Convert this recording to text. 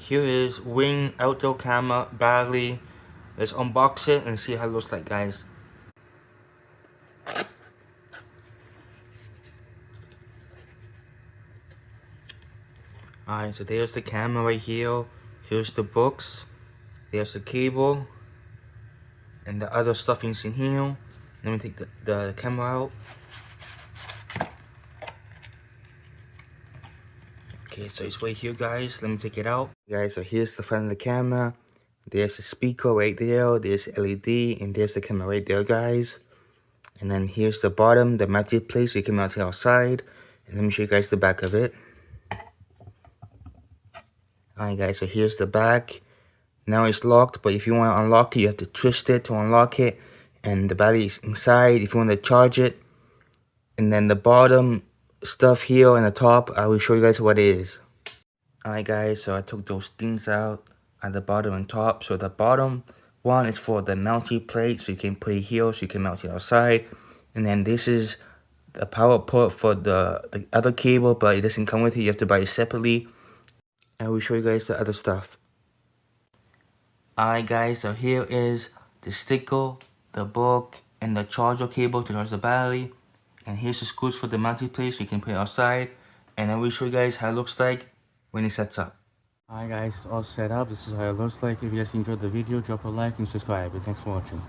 Here is Wing outdoor camera battery. Let's unbox it and see how it looks like, guys. Alright, so there's the camera right here. Here's the books. There's the cable. And the other stuffings in here. Let me take the camera out. Okay, so it's right here, guys. Let me take it out. Guys, so here's the front of the camera. There's the speaker right there. There's LED. And there's the camera right there, guys. And then here's the bottom, the mounted place. You can mount it outside. And let me show you guys the back of it. Alright, guys, so here's the back. Now it's locked, but if you want to unlock it, you have to twist it to unlock it. And the battery is inside if you want to charge it. And then the bottom stuff here and the top, I will show you guys what it is. Alright, guys, so I took those things out at the bottom and top. So the bottom one is for the mounting plate, so you can put it here, so you can mount it outside. And then this is the power port for the other cable, but it doesn't come with it. You have to buy it separately. I will show you guys the other stuff. Alright, guys, so here is the sticker, the book, and the charger cable to charge the battery. And here's the screws for the mounting plate, so you can put it outside. And I will show you guys how it looks like when it sets up. Alright, guys, it's all set up. This is how it looks like. If you guys enjoyed the video, drop a like and subscribe. And thanks for watching.